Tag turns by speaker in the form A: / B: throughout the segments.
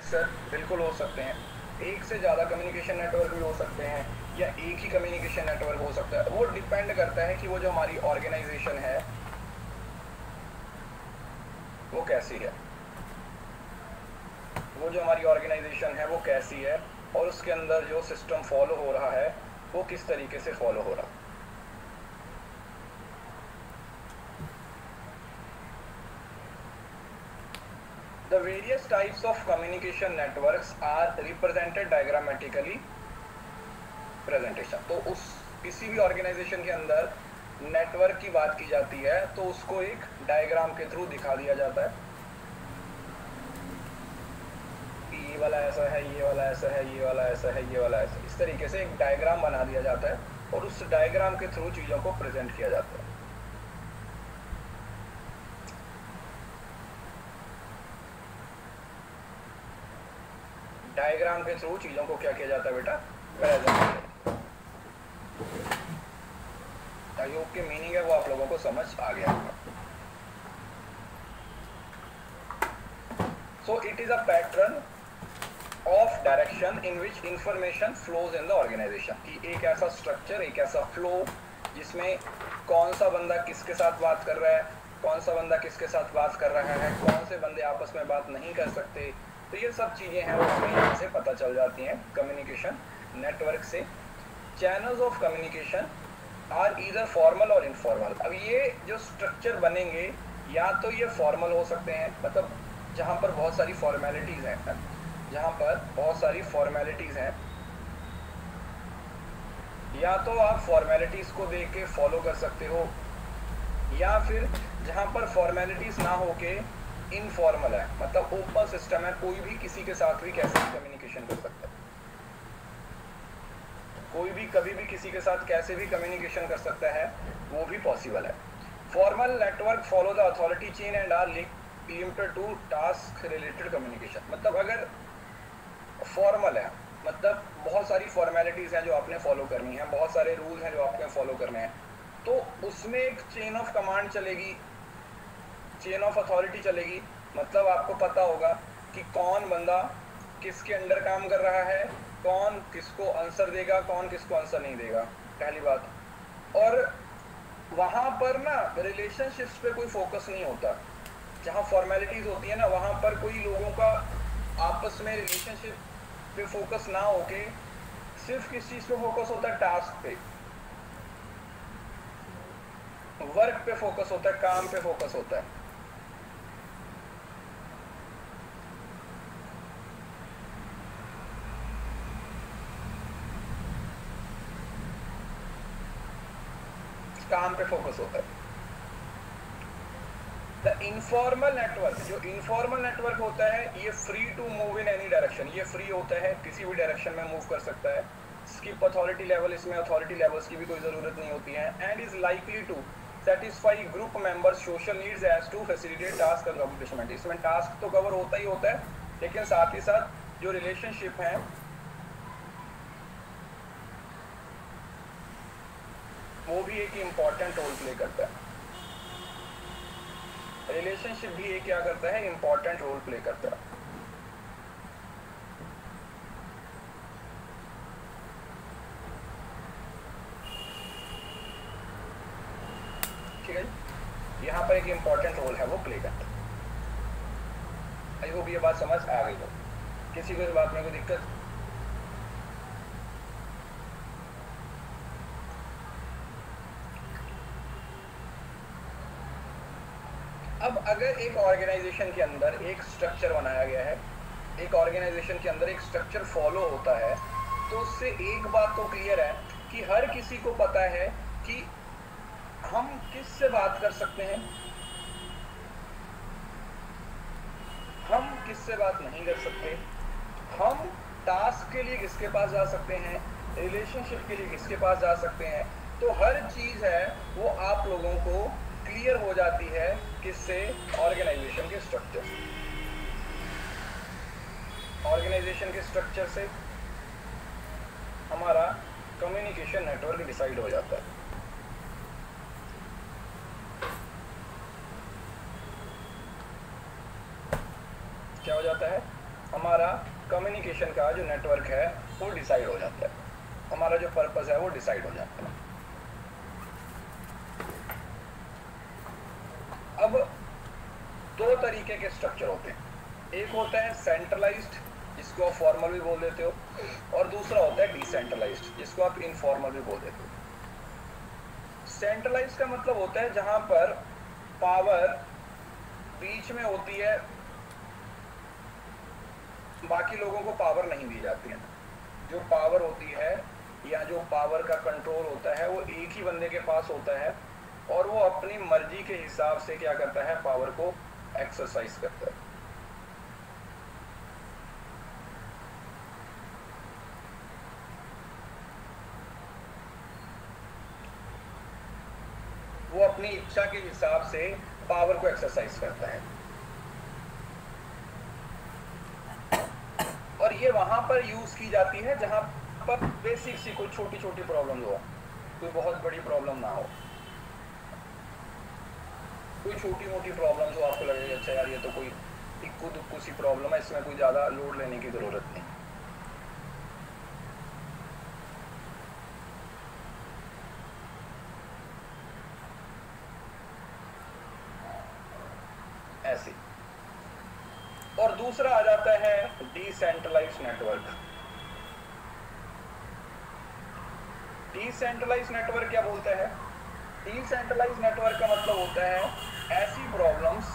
A: Sir बिल्कुल हो सकते हैं, एक से ज़्यादा कम्युनिकेशन नेटवर्क भी हो सकते हैं, या एक ही कम्युनिकेशन नेटवर्क हो सकता है। वो डिपेंड करता है कि वो जो हमारी ऑर्गेनाइजेशन है वो कैसी है, वो जो हमारी ऑर्गेनाइजेशन है वो कैसी है, और उसके अंदर जो सिस्टम फॉलो हो रहा है वो किस तरीके से फॉलो हो रहा है। The various types of communication networks are represented diagrammatically presentation। तो उस किसी भी ऑर्गेनाइजेशन के अंदर नेटवर्क की बात की जाती है तो उसको एक डायग्राम के थ्रू दिखा दिया जाता है, ये वाला ऐसा है, ये वाला ऐसा है, ये वाला ऐसा है, ये वाला ऐसा, इस तरीके से एक डायग्राम बना दिया जाता है और उस डायग्राम के थ्रू चीजों को प्रेजेंट किया जाता है। डायग्राम के थ्रू चीजों को क्या किया जाता है बेटा, प्रेजेंट। आई होप के मीनिंग है वो आप लोगों को समझ आ गया होगा। So it is a pattern of direction in which information flows in the organisation, कि एक ऐसा स्ट्रक्चर, एक ऐसा फ्लो जिसमें कौन सा बंदा किसके साथ बात कर रहा है, कौन सा बंदा किसके साथ बात कर रहा है, कौन से बंदे आपस में बात नहीं कर सकते, तो ये सब चीज़ें हैं वो हमें यहाँ से पता चल जाती हैं कम्युनिकेशन नेटवर्क से। Channels of communication are either formal और इनफॉर्मल। अब ये जो स्ट्रक्चर बनेंगे या तो ये फॉर्मल हो सकते हैं, मतलब जहाँ पर बहुत सारी फॉर्मेलिटीज़ हैं, जहाँ पर बहुत सारी फॉर्मेलिटीज़ हैं, या तो आप फॉर्मेलिटीज़ को देख के फॉलो कर सकते हो, या फिर जहाँ पर फॉर्मेलिटीज़ ना हो के इनफॉर्मल है, मतलब ओपन सिस्टम है, कोई भी किसी के साथ भी कैसे भी कम्युनिकेशन कर सकता है, कोई भी कभी भी किसी के साथ कैसे भी कम्युनिकेशन कर सकता है, वो भी पॉसिबल है। Formal network follow the authority chain and are limited to task related communication. मतलब अगर फॉर्मल है, मतलब बहुत सारी फॉर्मेलिटीज़ हैं जो आपने फॉलो करनी है, बहुत सारे रूल्स हैं जो आपने फॉलो करने हैं, तो उसमें एक चेन ऑफ कमांड चलेगी, चेन ऑफ अथॉरिटी चलेगी। मतलब आपको पता होगा कि कौन बंदा किसके अंडर काम कर रहा है, कौन किसको आंसर देगा, कौन किसको आंसर नहीं देगा, पहली बात। और वहाँ पर ना रिलेशनशिप्स पे कोई फोकस नहीं होता, जहाँ फॉर्मेलिटीज़ होती है ना वहाँ पर कोई लोगों का आपस में रिलेशनशिप पे फोकस ना होके सिर्फ किस चीज़ पे फोकस होता है, टास्क पे, वर्क पे फोकस होता है, काम पे फोकस होता है। काम पे फोकस होता है। द इनफॉर्मल नेटवर्क, जो इनफॉर्मल नेटवर्क होता है ये free to move in any direction, ये फ्री होता है, किसी भी डायरेक्शन में मूव कर सकता है। स्किप अथॉरिटी लेवल, इसमें अथॉरिटी लेवल्स की भी कोई ज़रूरत नहीं होती है। And is likely to satisfy group members social needs as to facilitate task accomplishment. इसमें टास्क तो कवर होता ही होता है, लेकिन साथ ही साथ जो रिलेशनशिप है वो भी एक इम्पॉर्टेंट रोल प्ले करता है। रिलेशनशिप भी ये क्या करता है, इम्पॉर्टेंट रोल प्ले करता है। ठीक है, यहाँ पर एक इम्पॉर्टेंट रोल है वो प्ले करता है। आई होप ये बात समझ आ गई हो, किसी को इस बात में कोई दिक्कत? अब अगर एक ऑर्गेनाइजेशन के अंदर एक स्ट्रक्चर बनाया गया है, एक ऑर्गेनाइजेशन के अंदर एक स्ट्रक्चर फॉलो होता है, तो उससे एक बात तो क्लियर है कि हर किसी को पता है कि हम किससे बात कर सकते हैं, हम किससे बात नहीं कर सकते, हम टास्क के लिए किसके पास जा सकते हैं, रिलेशनशिप के लिए किसके पास जा सकते हैं। तो हर चीज़ है वो आप लोगों को क्लियर हो जाती है किससे, ऑर्गेनाइजेशन के स्ट्रक्चर से। ऑर्गेनाइजेशन के स्ट्रक्चर से हमारा कम्युनिकेशन नेटवर्क डिसाइड हो जाता है। क्या हो जाता है, हमारा कम्युनिकेशन का जो नेटवर्क है वो डिसाइड हो जाता है, हमारा जो पर्पस है वो डिसाइड हो जाता है। अब दो तरीके के स्ट्रक्चर होते हैं, एक होता है सेंट्रलाइज्ड जिसको आप फॉर्मल भी बोल देते हो, और दूसरा होता है डिसेंट्रलाइज्ड जिसको आप इनफॉर्मल भी बोल देते हो। सेंट्रलाइज्ड का मतलब होता है जहां पर पावर बीच में होती है, बाकी लोगों को पावर नहीं दी जाती है। जो पावर होती है या जो पावर का कंट्रोल होता है वो एक ही बंदे के पास होता है, और वो अपनी मर्जी के हिसाब से क्या करता है, पावर को एक्सरसाइज करता है। वो अपनी इच्छा के हिसाब से पावर को एक्सरसाइज करता है, और ये वहां पर यूज की जाती है जहां पर बेसिक सी कोई छोटी छोटी प्रॉब्लम हो, कोई बहुत बड़ी प्रॉब्लम ना हो, कोई छोटी मोटी प्रॉब्लम हो, आपको लगेगा अच्छा यार ये तो कोई इक्कू दुक्कू सी प्रॉब्लम है, इसमें कोई ज्यादा लोड लेने की जरूरत नहीं। ऐसी। और दूसरा आ जाता है डिसेंट्रलाइज्ड नेटवर्क। डिसेंट्रलाइज्ड नेटवर्क क्या बोलता है? डिसेंट्रलाइज्ड नेटवर्क का मतलब होता है ऐसी प्रॉब्लम्स,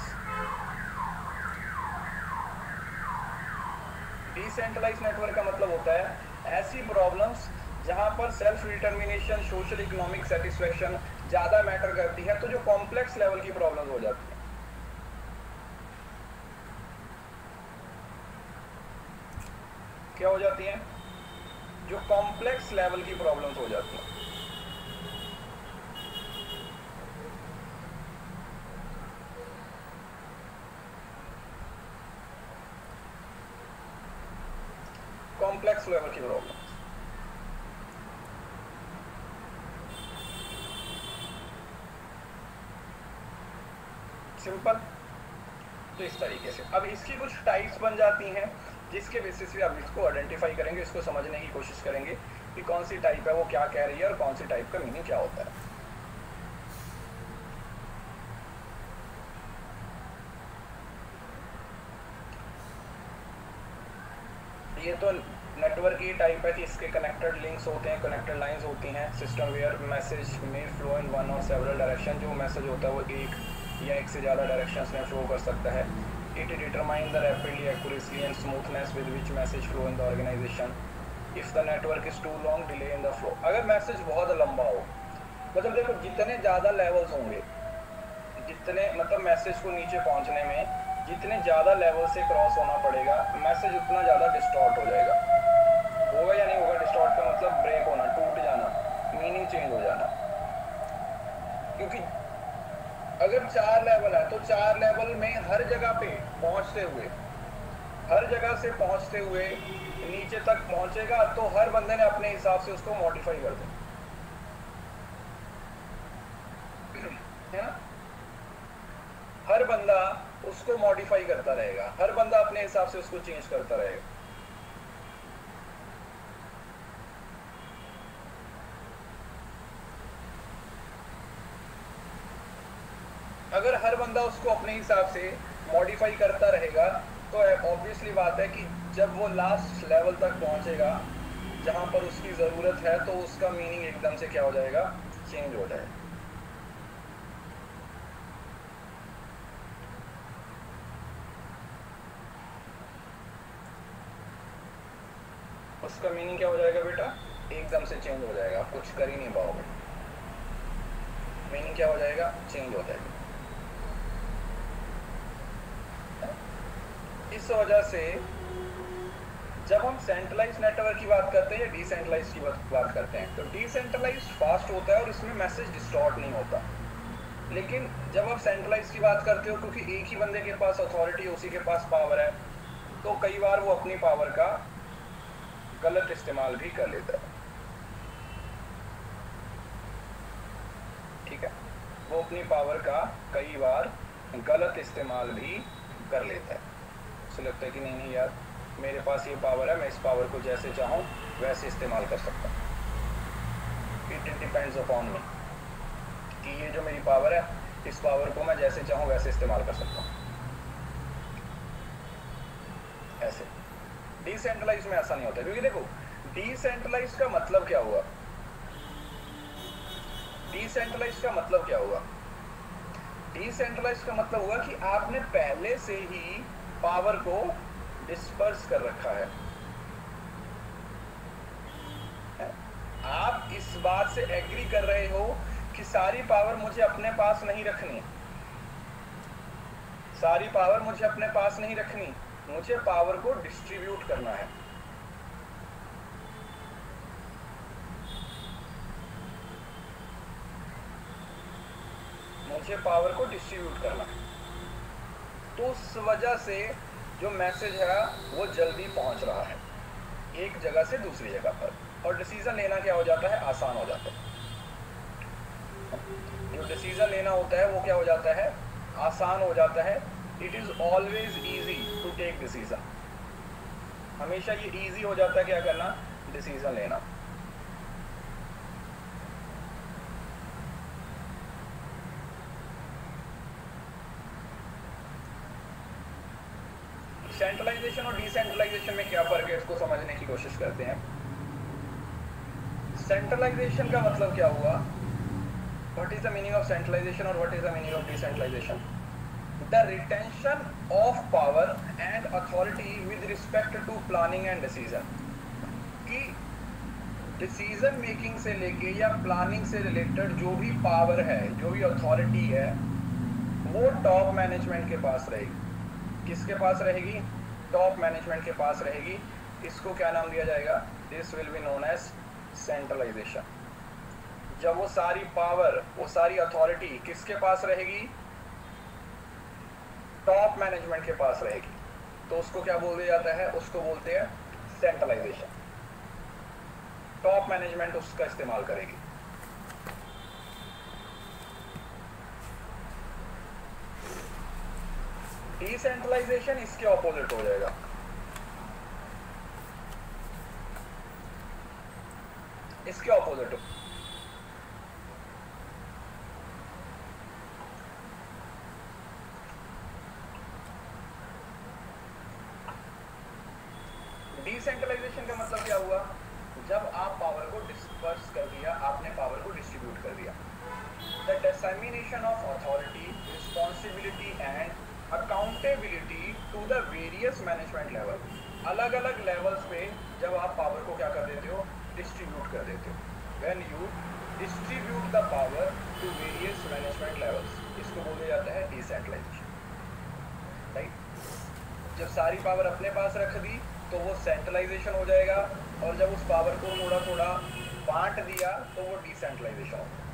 A: डिसेंट्रलाइज्ड नेटवर्क का मतलब होता है ऐसी प्रॉब्लम्स जहां पर self determination, social economic satisfaction ज्यादा मैटर करती है, तो जो कॉम्प्लेक्स लेवल की प्रॉब्लम्स हो जाती है। क्या हो जाती हैं? जो कॉम्प्लेक्स लेवल की प्रॉब्लम्स हो जाती हैं। कॉम्प्लेक्स लेवल की प्रॉब्लम, सिंपल। तो इस तरीके से अब इसकी कुछ टाइप्स बन जाती हैं, जिसके बेसिस पे आप इसको आइडेंटिफाई करेंगे, इसको समझने की कोशिश करेंगे कि कौन सी टाइप है वो क्या कह रही है और कौन सी टाइप का मीनिंग क्या होता है। ये तो नेटवर्क की टाइप है कि इसके कनेक्टेड लिंक्स होते हैं, कनेक्टेड लाइंस होती हैं। सिस्टम वेयर मैसेज में फ्लो इन वन और सेवरल डायरेक्शन, जो मैसेज होता है वो एक या एक से ज़्यादा डायरेक्शंस में फ्लो कर सकता है। It determine the rapidly, accuracy and smoothness with which message flow in the organisation. If the network is too long, delay in the flow. अगर मैसेज बहुत लंबा हो, मतलब देखो जितने ज़्यादा लेवल्स होंगे, जितने मतलब मैसेज को नीचे पहुंचने में जितने ज़्यादा लेवल से क्रॉस होना पड़ेगा, मैसेज उतना ज़्यादा डिस्टॉर्ट हो जाएगा। होगा या नहीं होगा? डिस्टॉर्ट का मतलब ब्रेक होना, टूट जाना, मीनिंग चेंज हो जाना। क्योंकि अगर 4 लेवल है तो 4 लेवल में हर जगह पे पहुंचते हुए, हर जगह से पहुंचते हुए नीचे तक पहुंचेगा, तो हर बंदे ने अपने हिसाब से उसको मॉडिफाई कर देना, है ना? हर बंदा उसको मॉडिफाई करता रहेगा, हर बंदा अपने हिसाब से उसको चेंज करता रहेगा। अगर हर बंदा उसको अपने हिसाब से मॉडिफाई करता रहेगा, तो ऑब्वियसली बात है कि जब वो लास्ट लेवल तक पहुंचेगा जहां पर उसकी ज़रूरत है, तो उसका मीनिंग एकदम से क्या हो जाएगा? चेंज हो जाएगा। उसका मीनिंग क्या हो जाएगा बेटा? एकदम से चेंज हो जाएगा, आप कुछ कर ही नहीं पाओगे। मीनिंग क्या हो जाएगा? चेंज हो जाएगा। इस वजह से जब हम सेंट्रलाइज्ड नेटवर्क की बात करते हैं या डिसेंट्रलाइज्ड की बात करते हैं, तो डिसेंट्रलाइज्ड फास्ट होता है और इसमें मैसेज डिस्टॉर्ट नहीं होता। लेकिन जब आप सेंट्रलाइज्ड की बात करते हो, क्योंकि एक ही बंदे के पास अथॉरिटी, उसी के पास पावर है, तो कई बार वो अपनी पावर का गलत इस्तेमाल भी कर लेता है। ठीक है, वो अपनी पावर का कई बार गलत इस्तेमाल भी कर लेता है। उसे लगता है कि नहीं नहीं यार, मेरे पास ये पावर है, मैं इस पावर को जैसे चाहूँ वैसे इस्तेमाल कर सकता हूँ। इट डिपेंड्स अपॉन मी कि ये जो मेरी पावर है, इस पावर को मैं जैसे चाहूँ वैसे इस्तेमाल कर सकता हूँ। ऐसे डिसेंट्रलाइज में ऐसा नहीं होता, क्योंकि देखो डिसेंट्रलाइज का मतलब क्या हुआ? डिसेंट्रलाइज का मतलब क्या हुआ? डिसेंट्रलाइज का मतलब हुआ कि आपने पहले से ही पावर को डिस्पर्स कर रखा है। आप इस बात से एग्री कर रहे हो कि सारी पावर मुझे अपने पास नहीं रखनी, सारी पावर मुझे अपने पास नहीं रखनी, मुझे पावर को डिस्ट्रीब्यूट करना है। मुझे पावर को डिस्ट्रीब्यूट करना है, तो उस वजह से जो मैसेज है वो जल्दी पहुंच रहा है एक जगह से दूसरी जगह पर, और डिसीजन लेना क्या हो जाता है? आसान हो जाता है। जो डिसीजन लेना होता है वो क्या हो जाता है? आसान हो जाता है। It is always easy to take decision. हमेशा ये इजी हो जाता है क्या करना? डिसीजन लेना। सेंट्रलाइजेशन और डिसेंट्रलाइजेशन में क्या फर्क है, इसको समझने की कोशिश करते हैं। सेंट्रलाइजेशन का मतलब क्या हुआ? What is the meaning of centralization और what is the meaning of decentralization? The retention of power and authority with respect to planning and decision. कि डिसीजन मेकिंग से लेके या प्लानिंग से रिलेटेड जो भी पावर है, जो भी अथॉरिटी है, वो टॉप मैनेजमेंट के पास रहेगी। किसके पास रहेगी? टॉप मैनेजमेंट के पास रहेगी। इसको क्या नाम दिया जाएगा? This will be known as centralisation. जब वो सारी पावर, वो सारी अथॉरिटी किसके पास रहेगी? टॉप मैनेजमेंट के पास रहेगी, तो उसको क्या बोल दिया जाता है? उसको बोलते हैं सेंट्रलाइजेशन। टॉप मैनेजमेंट उसका इस्तेमाल करेगी। डिसेंट्रलाइजेशन इसके ऑपोजिट हो जाएगा। इसके ऑपोजिट हो। डिसेंट्रलाइजेशन का मतलब क्या हुआ? जब आप पावर को डिस्पर्स कर दिया, आपने पावर को डिस्ट्रीब्यूट कर दिया। The dissemination of authority, responsibility and accountability to the various management level. अलग अलग लेवल्स पे जब आप पावर को क्या कर देते हो? डिस्ट्रीब्यूट कर देते हो। When you distribute the power to various management levels, इसको बोला जाता है डिसेंट्रलाइजेशन। राइट? जब सारी पावर अपने पास रख दी तो वो सेंट्रलाइजेशन हो जाएगा, और जब उस पावर को थोड़ा थोड़ा बांट दिया तो वो डिसेंट्रलाइजेशन होगा।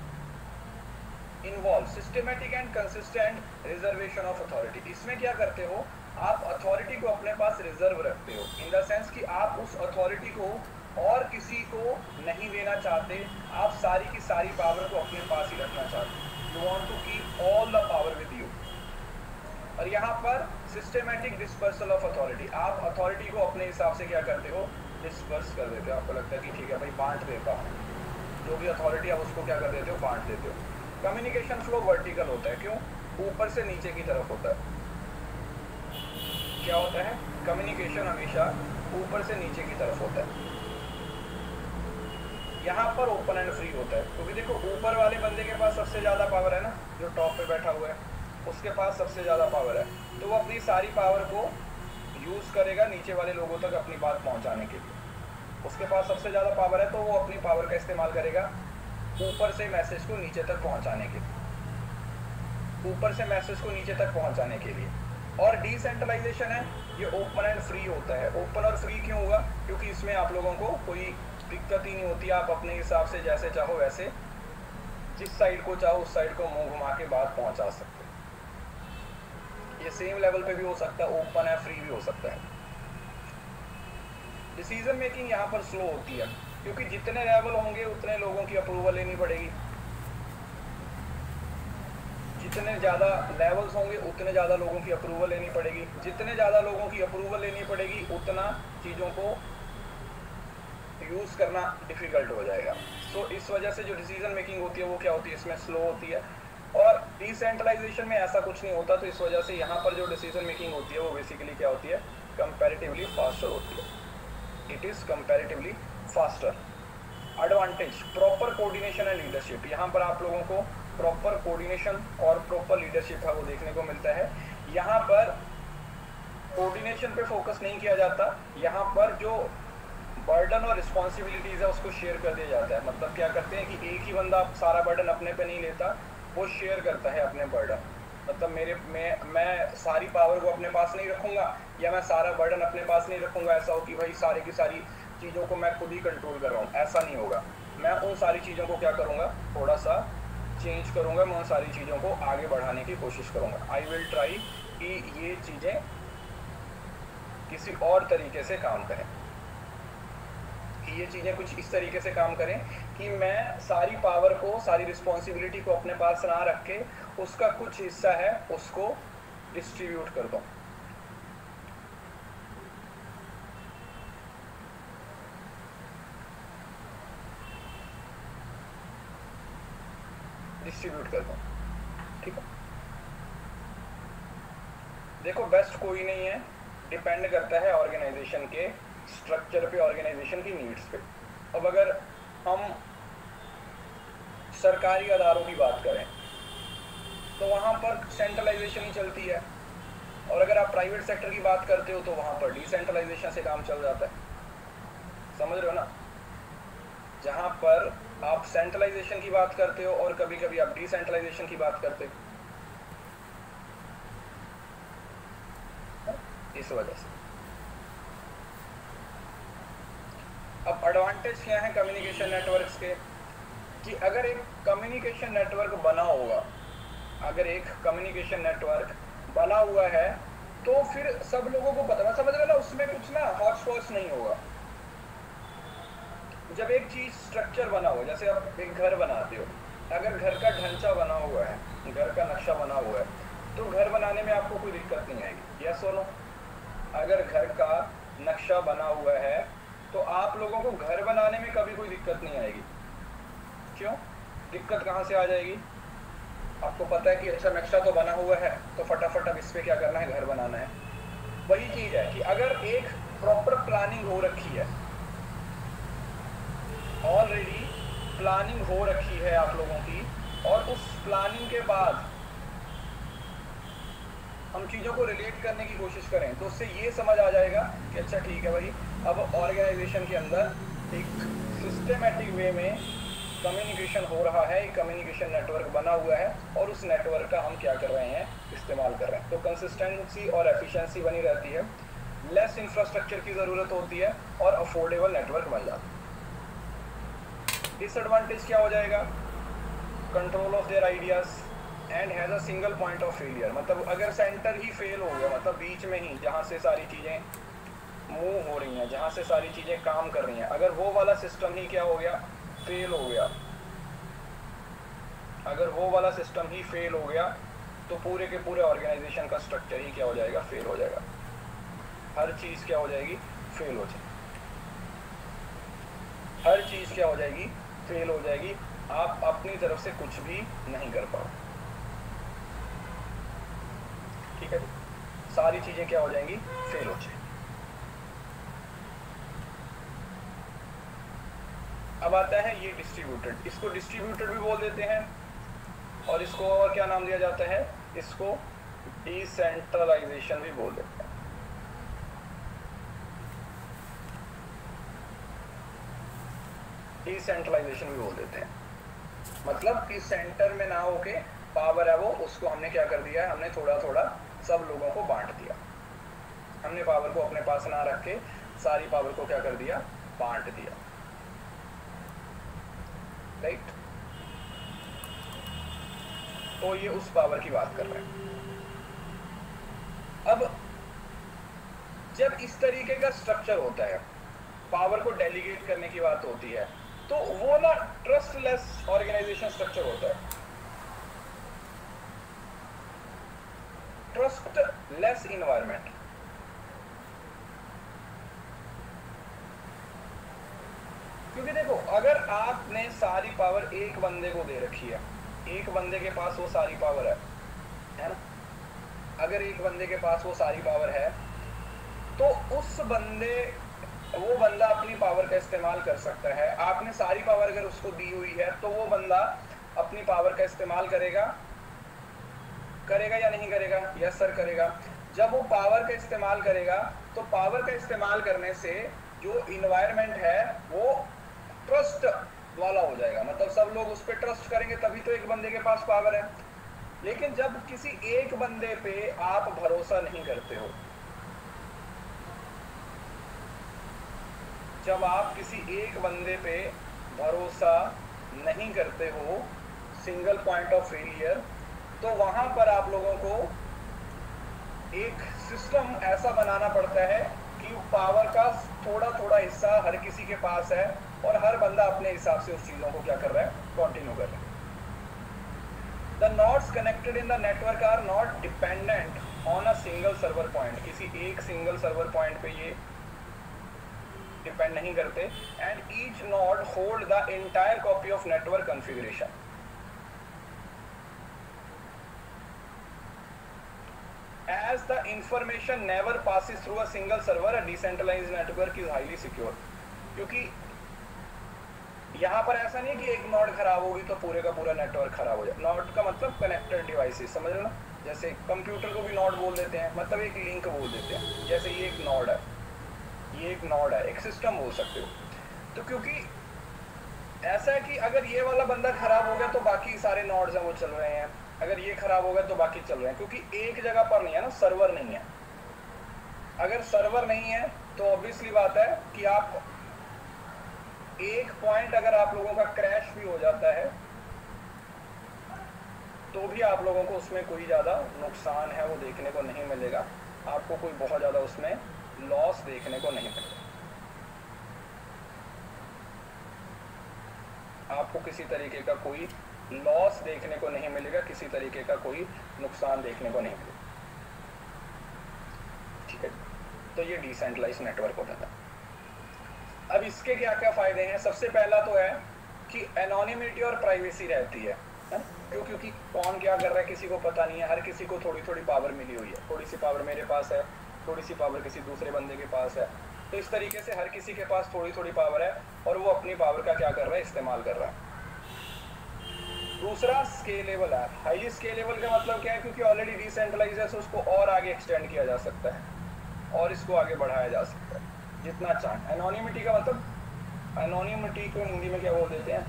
A: Involve systematic and consistent reservation of authority. इसमें क्या करते हो? आप अथॉरिटी को अपने पास रिजर्व रखते हो, इन द सेंस कि आप उस अथॉरिटी को और किसी को नहीं देना चाहते, आप सारी की सारी पावर को अपने पास ही रखना चाहते। You want to keep all the power with you. और यहाँ पर सिस्टमेटिक डिस्पर्सल ऑफ अथॉरिटी, आप अथॉरिटी को अपने हिसाब से क्या करते हो? डिस्पर्स कर देते हो। आपको लगता है कि ठीक है भाई बांट देता हूँ, जो भी अथॉरिटी है उसको क्या कर देते हो? बांट देते हो। कम्युनिकेशन फ्लो वर्टिकल होता है। क्यों? ऊपर से नीचे की तरफ होता है। क्या होता है? कम्युनिकेशन हमेशा ऊपर से नीचे की तरफ होता है। यहाँ पर ओपन एंड फ्री होता है, क्योंकि देखो ऊपर वाले बंदे के पास सबसे ज़्यादा पावर है ना, जो टॉप पे बैठा हुआ है उसके पास सबसे ज़्यादा पावर है, तो वो अपनी सारी पावर को यूज़ करेगा नीचे वाले लोगों तक अपनी बात पहुँचाने के लिए। उसके पास सबसे ज़्यादा पावर है तो वो अपनी पावर का इस्तेमाल करेगा ऊपर से मैसेज को नीचे तक पहुंचाने के लिए, ऊपर से मैसेज को नीचे तक पहुंचाने के लिए। और डिसेंट्रलाइजेशन है, ये ओपन एंड फ्री होता है। ओपन और फ्री क्यों होगा? क्योंकि इसमें आप लोगों को कोई दिक्कत ही नहीं होती, आप अपने हिसाब से जैसे चाहो वैसे, जिस साइड को चाहो उस साइड को मुंह घुमा के बात पहुंचा सकते हो। ये सेम लेवल पे भी हो सकता है, ओपन है, फ्री भी हो सकता है। डिसीजन मेकिंग यहाँ पर स्लो होती है, क्योंकि जितने लेवल होंगे उतने लोगों की अप्रूवल लेनी पड़ेगी। जितने ज़्यादा लेवल्स होंगे उतने ज़्यादा लोगों की अप्रूवल लेनी पड़ेगी, जितने ज़्यादा लोगों की अप्रूवल लेनी पड़ेगी उतना चीज़ों को यूज़ करना डिफ़िकल्ट हो जाएगा। सो इस वजह से जो डिसीजन मेकिंग होती है वो क्या होती है, इसमें स्लो होती है। और डिसेंट्रलाइजेशन में ऐसा कुछ नहीं होता, तो इस वजह से यहाँ पर जो डिसीजन मेकिंग होती है वो बेसिकली क्या होती है, कंपैरेटिवली फास्टर होती है। It is comparatively faster. Advantage proper coordination and leadership. यहाँ पर आप लोगों को प्रॉपर कोऑर्डिनेशन और प्रॉपर लीडरशिप है वो देखने को मिलता है। यहाँ पर कोऑर्डिनेशन पे फोकस नहीं किया जाता, यहाँ पर जो बर्डन और रिस्पॉन्सिबिलिटीज़ है उसको शेयर कर दिया जाता है। मतलब क्या करते हैं कि एक ही बंदा सारा बर्डन अपने पे नहीं लेता, वो शेयर करता है अपने बर्डन। मतलब मैं सारी पावर को अपने पास नहीं रखूँगा या मैं सारा बर्डन अपने पास नहीं रखूँगा, ऐसा हो कि भाई सारे की सारी चीज़ों को मैं खुद ही कंट्रोल कर रहा हूँ, ऐसा नहीं होगा। मैं उन सारी चीज़ों को क्या करूँगा, थोड़ा सा चेंज करूँगा, मैं उन सारी चीज़ों को आगे बढ़ाने की कोशिश करूँगा। आई विल ट्राई कि ये चीज़ें किसी और तरीके से काम करें, कि ये चीज़ें कुछ इस तरीके से काम करें कि मैं सारी पावर को, सारी रिस्पॉन्सिबिलिटी को अपने पास ना रख के उसका कुछ हिस्सा है उसको डिस्ट्रीब्यूट कर दूँ। डिस्ट्रीब्यूट कर दूँ, ठीक है। देखो बेस्ट कोई नहीं है, डिपेंड करता है ऑर्गेनाइजेशन के स्ट्रक्चर पे, ऑर्गेनाइजेशन की नीड्स पे। अब अगर हम सरकारी अदारों की बात करें तो वहाँ पर सेंट्रलाइजेशन ही चलती है, और अगर आप प्राइवेट सेक्टर की बात करते हो तो वहाँ पर डिसेंट्रलाइजेशन से काम चल जाता है। समझ रहे हो ना? जहाँ पर आप सेंट्रलाइजेशन की बात करते हो और कभी कभी आप डिसेंट्रलाइजेशन की बात करते हो, इस वजह से। अब एडवांटेज क्या है कम्युनिकेशन नेटवर्क्स के, कि अगर एक कम्युनिकेशन नेटवर्क बना होगा, अगर एक कम्युनिकेशन नेटवर्क बना हुआ है तो फिर सब लोगों को पता, समझ रहे ना, उसमें कुछ ना हॉट स्पॉट्स नहीं होगा। जब एक चीज स्ट्रक्चर बना हुआ, जैसे आप एक घर बनाते हो, अगर घर का ढांचा बना हुआ है, घर का नक्शा बना हुआ है, तो घर बनाने में आपको कोई दिक्कत नहीं आएगी। यस और नो? अगर घर का नक्शा बना हुआ है तो आप लोगों को घर बनाने में कभी कोई दिक्कत नहीं आएगी। क्यों? दिक्कत कहाँ से आ जाएगी? आपको पता है कि अच्छा नक्शा तो बना हुआ है तो फटाफट अब इस पे क्या करना है, घर बनाना है। वही चीज है कि अगर एक प्रॉपर प्लानिंग हो रखी है, ऑलरेडी प्लानिंग हो रखी है आप लोगों की, और उस प्लानिंग के बाद हम चीज़ों को रिलेट करने की कोशिश करें तो उससे ये समझ आ जाएगा कि अच्छा ठीक है भाई, अब ऑर्गेनाइजेशन के अंदर एक सिस्टमेटिक वे में कम्युनिकेशन हो रहा है, एक कम्युनिकेशन नेटवर्क बना हुआ है और उस नेटवर्क का हम क्या कर रहे हैं, इस्तेमाल कर रहे हैं। तो कंसिस्टेंसी और एफिशिएंसी बनी रहती है, लेस इंफ्रास्ट्रक्चर की ज़रूरत होती है और अफोर्डेबल नेटवर्क बन जाता है। डिसएडवांटेज क्या हो जाएगा? Control of their ideas and has a single point of failure. मतलब अगर सेंटर ही फेल हो गया, मतलब बीच में ही जहाँ से सारी चीज़ें मूव हो रही हैं, जहाँ से सारी चीज़ें काम कर रही हैं, अगर वो वाला सिस्टम ही क्या हो गया, फेल हो गया, अगर वो वाला सिस्टम ही फेल हो गया तो पूरे के पूरे ऑर्गेनाइजेशन का स्ट्रक्चर ही क्या हो जाएगा, फेल हो जाएगा। हर चीज़ क्या हो जाएगी, फेल हो जाएगी। हर चीज़ क्या हो जाएगी, फेल हो जाएगी। आप अपनी तरफ से कुछ भी नहीं कर पाओ, ठीक है? सारी चीज़ें क्या हो जाएंगी, फेल हो जाएंगी। अब आता है ये डिस्ट्रीब्यूटेड। इसको डिस्ट्रीब्यूटेड भी बोल देते हैं और इसको और क्या नाम दिया जाता है, इसको डिसेंट्रलाइजेशन भी बोल देते हैं। डिसेंट्रलाइजेशन भी बोल देते हैं, मतलब कि सेंटर में ना होके पावर है वो, उसको हमने क्या कर दिया है, हमने थोड़ा थोड़ा सब लोगों को बांट दिया। हमने पावर को अपने पास ना रख के सारी पावर को क्या कर दिया, बांट दिया, राइट? तो ये उस पावर की बात कर रहे हैं। अब जब इस तरीके का स्ट्रक्चर होता है, पावर को डेलीगेट करने की बात होती है, तो वो ना ट्रस्टलेस ऑर्गेनाइजेशन स्ट्रक्चर होता है। Trustless environment. क्योंकि देखो अगर आपने सारी पावर एक बंदे को दे रखी है, एक बंदे के पास वो सारी पावर है ना, अगर एक बंदे के पास वो सारी पावर है तो उस बंदे वो बंदा अपनी पावर का इस्तेमाल कर सकता है। आपने सारी पावर अगर उसको दी हुई है तो वो बंदा अपनी पावर का इस्तेमाल करेगा या नहीं करेगा? यस सर करेगा। जब वो पावर का इस्तेमाल करेगा तो पावर का इस्तेमाल करने से जो इन्वायरमेंट है वो ट्रस्ट वाला हो जाएगा, मतलब सब लोग उस पर ट्रस्ट करेंगे, तभी तो एक बंदे के पास पावर है। लेकिन जब किसी एक बंदे पे आप भरोसा नहीं करते हो, जब आप किसी एक बंदे पे भरोसा नहीं करते हो, सिंगल पॉइंट ऑफ फेलियर, तो वहां पर आप लोगों को एक सिस्टम ऐसा बनाना पड़ता है कि पावर का थोड़ा थोड़ा हिस्सा हर किसी के पास है और हर बंदा अपने हिसाब से उस चीजों को क्या कर रहा है, कंटिन्यू कर रहा है। The nodes connected in the network are not dependent on a single server point. किसी एक सिंगल सर्वर पॉइंट पे ये डिपेंड नहीं करते। And each node hold the entire copy of network configuration. As the information never passes through a single server, a decentralized network is highly secure. क्योंकि यहाँ पर ऐसा नहीं कि एक नोड खराब होगी तो पूरे का पूरा नेटवर्क खराब हो जाए। नोड का मतलब कनेक्टेड डिवाइसेस, समझ लो ना, जैसे कंप्यूटर को भी नोड बोल देते हैं, मतलब एक लिंक बोल देते हैं। जैसे ये एक नोड है, ये एक नोड है, एक सिस्टम बोल सकते हो। तो क्योंकि ऐसा है कि अगर ये वाला बंदा खराब हो गया तो बाकी सारे नोड्स हैं वो चल रहे हैं, अगर ये खराब हो गया तो बाकी चल रहे हैं, क्योंकि एक जगह पर नहीं है ना, सर्वर नहीं है। अगर सर्वर नहीं है तो ऑब्वियसली बात है कि आप एक पॉइंट अगर आप लोगों का क्रैश भी हो जाता है तो भी आप लोगों को उसमें कोई ज़्यादा नुकसान है वो देखने को नहीं मिलेगा, आपको कोई बहुत ज़्यादा उसमें लॉस देखने को नहीं मिलेगा, आपको किसी तरीके का कोई लॉस देखने को नहीं मिलेगा, किसी तरीके का कोई नुकसान देखने को नहीं मिलेगा। ठीक है, तो ये डिसेंट्रलाइज्ड नेटवर्क होता था। अब इसके क्या क्या फायदे हैं? सबसे पहला तो है कि एनोनिमिटी और प्राइवेसी रहती है, क्योंकि कौन क्या कर रहा है किसी को पता नहीं है, हर किसी को थोड़ी थोड़ी पावर मिली हुई है, थोड़ी सी पावर मेरे पास है, थोड़ी सी पावर किसी दूसरे बंदे के पास है, तो इस तरीके से हर किसी के पास थोड़ी थोड़ी पावर है और वो अपनी पावर का क्या कर रहा है, इस्तेमाल कर रहा है। दूसरा स्केलेबल है। हाईली स्केलेबल का मतलब क्या है? क्योंकि ऑलरेडी डिसेंट्रलाइज है तो उसको और आगे एक्सटेंड किया जा सकता है और इसको आगे बढ़ाया जा सकता है जितना चाहे। एनोनिमिटी का मतलब, एनोनिमिटी को हिंदी में क्या बोल देते हैं,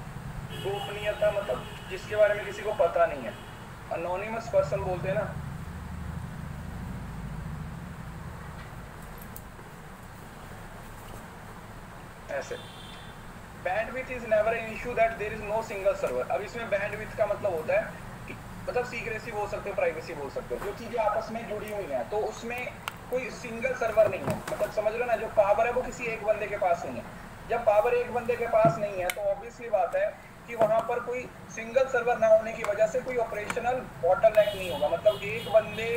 A: गोपनीयता, मतलब जिसके बारे में किसी को पता नहीं है, अनोनिमस पर्सन बोलते हैं ना। ऐसे bandwidth is never an issue that there is no single server. अब इसमें बैंडविड्थ का मतलब होता है कि मतलब सीक्रेसी बोल सकते हो, प्राइवेसी बोल सकते हो, जो चीजें आपस में जुड़ी हुई हैं तो उसमें कोई सिंगल सर्वर नहीं है, मतलब समझ लो ना, जो पावर है वो किसी एक बंदे के पास नहीं है। जब पावर एक बंदे के पास नहीं है तो ऑब्वियसली बात है कि वहां पर कोई सिंगल सर्वर ना होने की वजह से कोई ऑपरेशनल बॉटलनेक नहीं होगा, मतलब एक बंदे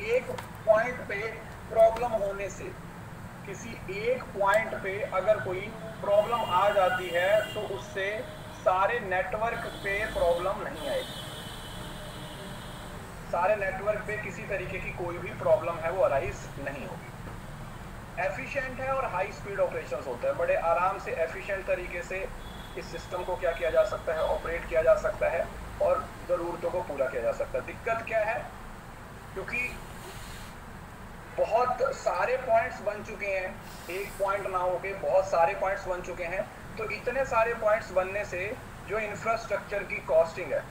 A: एक पॉइंट पे प्रॉब्लम होने से, किसी एक पॉइंट पे अगर कोई प्रॉब्लम आ जाती है तो उससे सारे नेटवर्क पे प्रॉब्लम नहीं आएगी, सारे नेटवर्क पे किसी तरीके की कोई भी प्रॉब्लम है वो अराइज नहीं होगी। एफिशिएंट है और हाई स्पीड ऑपरेशंस होता है, बड़े आराम से एफिशिएंट तरीके से इस सिस्टम को क्या किया जा सकता है, ऑपरेट किया जा सकता है और ज़रूरतों को पूरा किया जा सकता है। दिक्कत क्या है? क्योंकि बहुत सारे पॉइंट्स बन चुके हैं, एक पॉइंट ना होके बहुत सारे पॉइंट्स बन चुके हैं, तो इतने सारे पॉइंट्स बनने से जो इंफ्रास्ट्रक्चर की कॉस्टिंग है,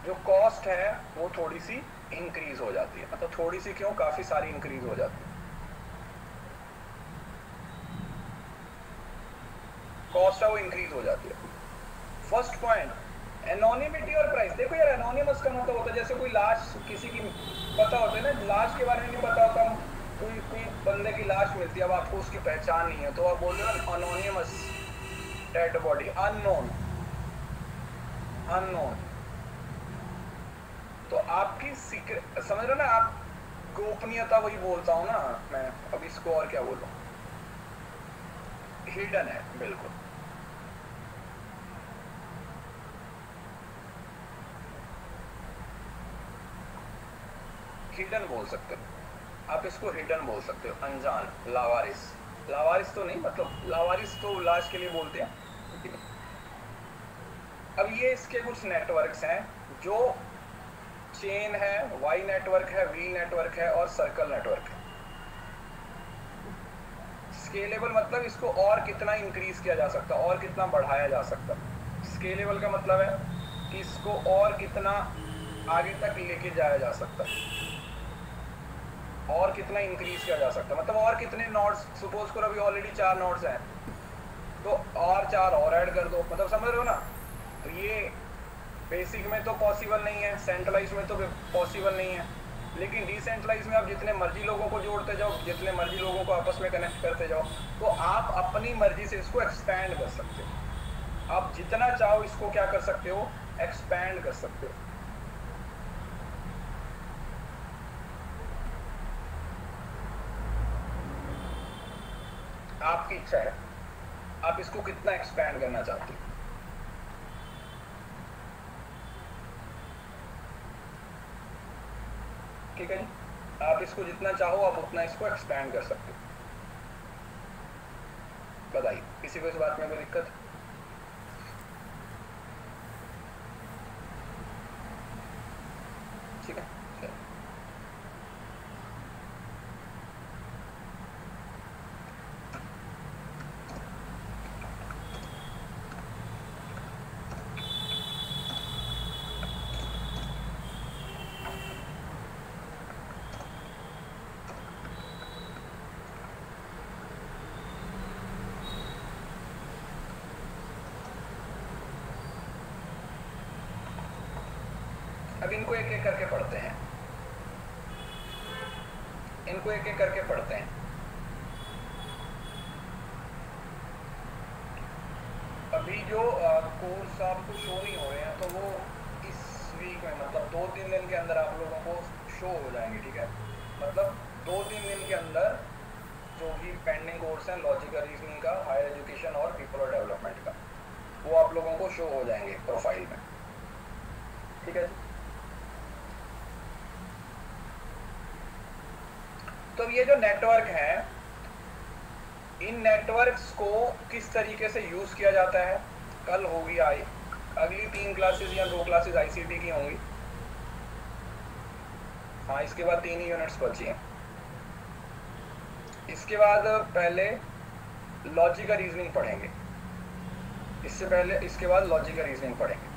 A: जो कॉस्ट है वो थोड़ी सी इंक्रीज हो जाती है, मतलब थोड़ी सी क्यों, काफी सारी इंक्रीज हो जाती है। कॉस्ट है वो इंक्रीज हो जाती है। फर्स्ट पॉइंट, एनोनिमिटी और प्राइस। देखो यार, एनोनिमस का मतलब होता है जैसे कोई लाश किसी की पता होता है ना, लाश के बारे में नहीं पता होता, कोई बंदे की लाश मिलती है, अब आपको उसकी पहचान नहीं है तो आप बोल रहे हो एनोनिमस डेड बॉडी, अननोन, तो आपकी सीक्रेट, समझ रहे हो ना आप, गोपनीयता वही बोलता हूँ ना मैं, अब इसको और क्या बोलूं, हिडन है बिल्कुल। हिडन बोल सकते हो आप इसको, हिडन बोल सकते हो, अनजान, लावारिस। लावारिस तो नहीं, मतलब लावारिस तो लाश के लिए बोलते हैं। अब ये इसके कुछ नेटवर्क्स हैं जो चेन है, वाई नेटवर्क है, वी नेटवर्क है और सर्कल नेटवर्क है। स्केलेबल मतलब इसको और कितना इंक्रीज किया जा सकता, और कितना बढ़ाया जा सकता। स्केलेबल का मतलब है कि इसको और कितना आगे तक लेके जाया जा सकता, और कितना इंक्रीज किया जा सकता, मतलब और कितने नोड्स, सपोज करो अभी ऑलरेडी 4 नोड्स हैं तो और 4 और ऐड कर दो, मतलब समझ रहे हो ना। तो ये बेसिक में तो पॉसिबल नहीं है, सेंट्रलाइज में तो पॉसिबल नहीं है, लेकिन डिसेंट्रलाइज में आप जितने मर्जी लोगों को जोड़ते जाओ, जितने मर्जी लोगों को आपस में कनेक्ट करते जाओ, तो आप अपनी मर्जी से इसको एक्सपैंड कर सकते हो। आप जितना चाहो इसको क्या कर सकते हो, एक्सपैंड कर सकते हो। आपकी इच्छा है आप इसको कितना एक्सपैंड करना चाहते हो। ठीक है जी, आप इसको जितना चाहो आप उतना इसको एक्सपैंड कर सकते हो। बताइए किसी को इस बात में कोई दिक्कत? ठीक है, अब इनको एक एक करके पढ़ते हैं, इनको एक एक करके पढ़ते हैं। अभी जो कोर्स आपको शो नहीं हो रहे हैं तो वो इस वीक में, मतलब 2-3 दिन के अंदर आप लोगों को शो हो जाएंगे। ठीक है, मतलब 2-3 दिन के अंदर जो भी पेंडिंग कोर्स हैं लॉजिकल रीजनिंग का, हायर एजुकेशन और पीपल और डेवलपमेंट का, वो आप लोगों को शो हो जाएंगे प्रोफाइल में। ठीक है जी, तो ये जो नेटवर्क है, इन नेटवर्क्स को किस तरीके से यूज किया जाता है, कल होगी अगली 3 क्लासेस या 2 क्लासेस आईसीटी की होंगी। हाँ, इसके बाद 3 ही यूनिट्स बची हैं। इसके बाद पहले लॉजिकल रीजनिंग पढ़ेंगे, इससे पहले इसके बाद लॉजिकल रीजनिंग पढ़ेंगे।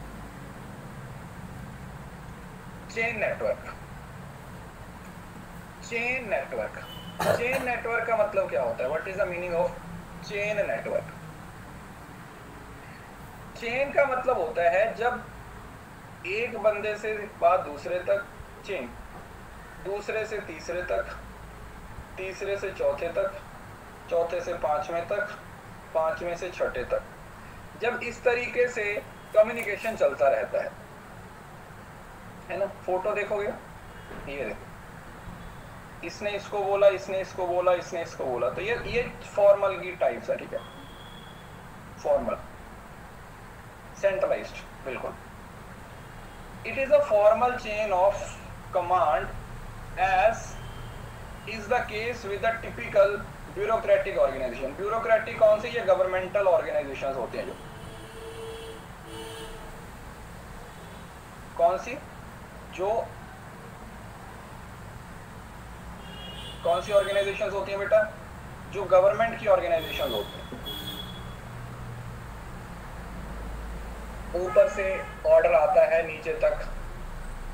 A: Chain network, chain network, chain network का मतलब क्या होता है, what is the meaning of chain network? Chain का मतलब होता है जब एक बंदे से बात दूसरे तक चेन, दूसरे से तीसरे तक, तीसरे से चौथे तक, चौथे से पांचवें तक, पांचवें से छठे तक, जब इस तरीके से कम्युनिकेशन चलता रहता है ना। फोटो देखोगे, ये देखो, इसने इसको बोला, इसने इसको बोला, इसने इसको बोला, तो ये फॉर्मल की टाइप्स है। ठीक है, फॉर्मल, सेंट्रलाइज्ड, बिल्कुल। It is a formal chain of command as is the case with the typical bureaucratic organisation. Bureaucratic कौन सी? ये गवर्नमेंटल ऑर्गेनाइजेशंस होती हैं। जो कौन सी? जो कौन सी ऑर्गेनाइजेशंस होती हैं बेटा? जो गवर्नमेंट की ऑर्गेनाइजेशंस होती हैं। ऊपर से ऑर्डर आता है नीचे तक,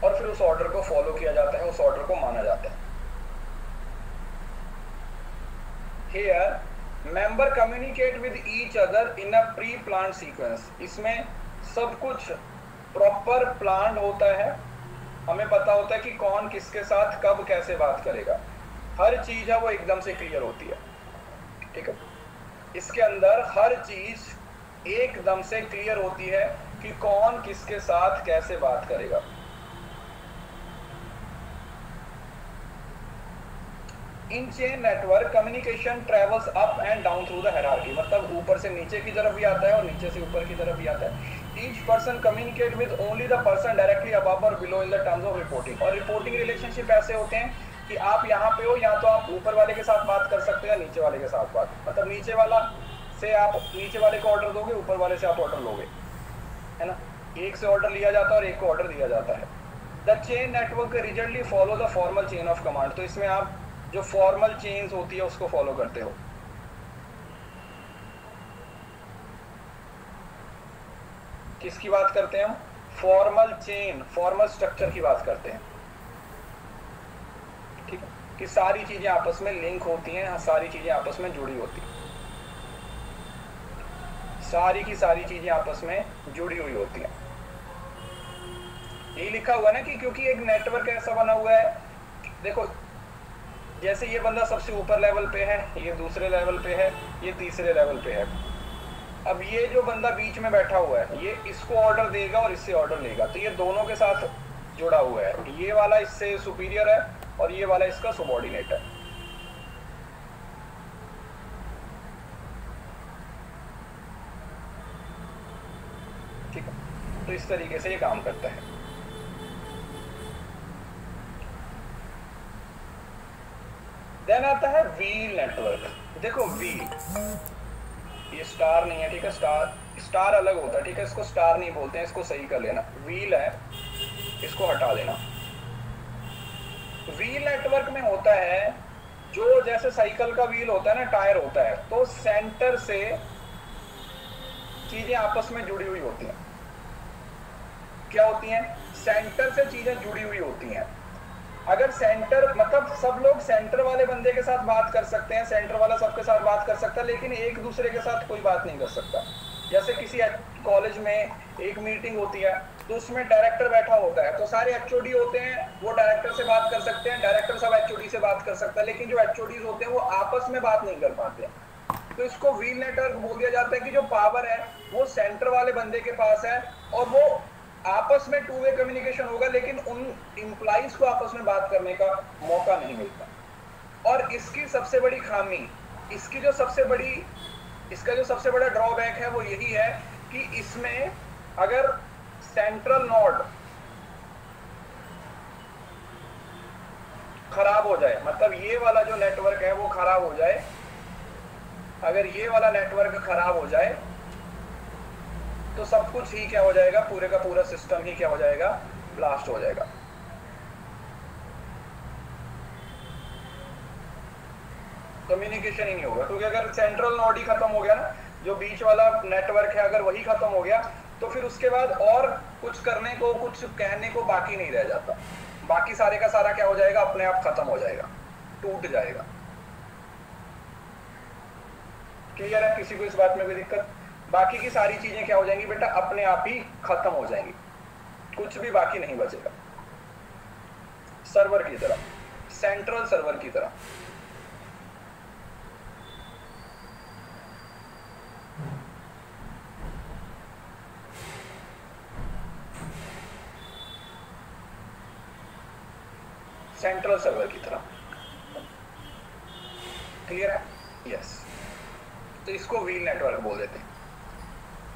A: और फिर उस ऑर्डर को फॉलो किया जाता है, उस ऑर्डर को माना जाता है। Here member communicate with each other in a pre-planned sequence। इसमें सब कुछ प्रॉपर प्लान होता है, हमें पता होता है कि कौन किसके साथ कब कैसे बात करेगा, हर चीज है वो एकदम से क्लियर होती है। ठीक है, इसके अंदर हर चीज एकदम से क्लियर होती है कि कौन किसके साथ कैसे बात करेगा। In chain network communication travels up and down through the hierarchy, मतलब ऊपर से नीचे की तरफ भी आता है और नीचे से ऊपर की तरफ भी आता है। Each person communicate with only the person directly above और below in the terms of reporting. और रिपोर्टिंग रिलेशनशिप ऐसे होते हैं कि आप यहाँ पे हो, या तो आप ऊपर वाले के साथ बात कर सकते हैं या नीचे वाले के साथ बात, मतलब नीचे वाला से आप नीचे वाले को ऑर्डर दोगे, ऊपर वाले से आप ऑर्डर लोगे, है ना। एक से ऑर्डर लिया जाता है और एक को ऑर्डर दिया जाता है। The chain network resultly follow the formal chain of command, तो इसमें आप जो फॉर्मल चेन्स होती है उसको फॉलो करते हो। किसकी बात करते हैं हम? फॉर्मल चेन, फॉर्मल स्ट्रक्चर की बात करते हैं, ठीक है, कि सारी चीजें आपस में लिंक होती हैं, सारी चीजें आपस में जुड़ी होती हैं, सारी की सारी चीजें आपस में जुड़ी हुई होती हैं। यही लिखा हुआ है ना कि क्योंकि एक नेटवर्क ऐसा बना हुआ है, देखो जैसे ये बंदा सबसे ऊपर लेवल पे है, ये दूसरे लेवल पे है, ये तीसरे लेवल पे है। अब ये जो बंदा बीच में बैठा हुआ है, ये इसको ऑर्डर देगा और इससे ऑर्डर लेगा, तो ये दोनों के साथ जुड़ा हुआ है। ये वाला इससे सुपीरियर है और ये वाला इसका सबऑर्डिनेट है। ठीक है, तो इस तरीके से ये काम करता है। देन आता है व्हील नेटवर्क। देखो व्हील, ये स्टार नहीं है, ठीक है, स्टार अलग होता है, ठीक है, इसको स्टार नहीं बोलते हैं, इसको सही कर लेना। व्हील है, इसको हटा देना। व्हील नेटवर्क में होता है जो जैसे साइकिल का व्हील होता है ना, टायर होता है, तो सेंटर से चीजें आपस में जुड़ी हुई होती हैं। क्या होती हैं? सेंटर से चीजें जुड़ी हुई होती हैं। अगर सेंटर, मतलब सब लोग सेंटर वाले बंदे के साथ बात कर सकते हैं, सेंटर वाला सबके साथ बात कर सकता है, लेकिन एक दूसरे के साथ कोई बात नहीं कर सकता। जैसे किसी कॉलेज में एक मीटिंग होती है, तो उसमें डायरेक्टर बैठा होता है, तो सारे एचओडी होते हैं, वो डायरेक्टर से बात कर सकते हैं, डायरेक्टर सब एचओडी से बात कर सकता है, लेकिन जो एचओडीज होते हैं वो आपस में बात नहीं कर पाते हैं। तो इसको व्हील नेटवर्क बोल दिया जाता है कि जो पावर है वो सेंटर वाले बंदे के पास है, और वो आपस में टू वे कम्युनिकेशन होगा, लेकिन उन इंप्लाइज को आपस में बात करने का मौका नहीं मिलता। और इसकी सबसे बड़ी खामी, इसकी जो सबसे बड़ी, इसका जो सबसे बड़ा ड्रॉबैक है वो यही है कि इसमें अगर सेंट्रल नोड खराब हो जाए, मतलब ये वाला जो नेटवर्क है वो खराब हो जाए, अगर ये वाला नेटवर्क खराब हो जाए तो सब कुछ ही क्या हो जाएगा, पूरे का पूरा सिस्टम ही क्या हो जाएगा, ब्लास्ट हो जाएगा। कम्युनिकेशन ही नहीं होगा, क्योंकि अगर सेंट्रल नोड ही खत्म हो गया ना, जो बीच वाला नेटवर्क है, अगर वही खत्म हो गया तो फिर उसके बाद और कुछ करने को, कुछ कहने को बाकी नहीं रह जाता। बाकी सारे का सारा क्या हो जाएगा, अपने आप खत्म हो जाएगा, टूट जाएगा। क्लियर है? किसी को इस बात में कोई दिक्कत? बाकी की सारी चीजें क्या हो जाएंगी बेटा, अपने आप ही खत्म हो जाएंगी, कुछ भी बाकी नहीं बचेगा। सर्वर की तरह, सेंट्रल सर्वर की तरह। सेंट्रल सर्वर की तरह। क्लियर है? यस। तो इसको व्हील नेटवर्क बोल देते हैं।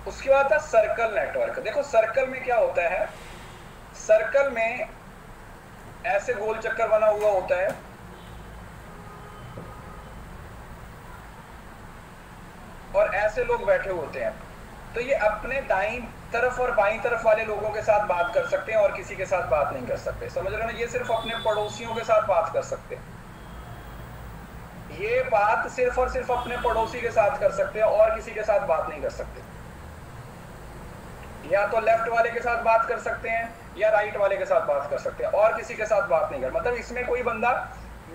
A: उसके बाद था सर्कल नेटवर्क। देखो सर्कल में क्या होता है, सर्कल में ऐसे गोल चक्कर बना हुआ होता है, और ऐसे लोग बैठे होते हैं, तो ये अपने दाईं तरफ और बाईं तरफ वाले लोगों के साथ बात कर सकते हैं और किसी के साथ बात नहीं कर सकते। समझ रहे हो ना? ये सिर्फ अपने पड़ोसियों के साथ बात कर सकते हैं, ये बात सिर्फ और सिर्फ अपने पड़ोसी के साथ कर सकते हैं और किसी के साथ बात नहीं कर सकते। या तो लेफ्ट वाले के साथ बात कर सकते हैं या राइट वाले के साथ बात कर सकते हैं, और किसी के साथ बात नहीं कर, मतलब इसमें कोई बंदा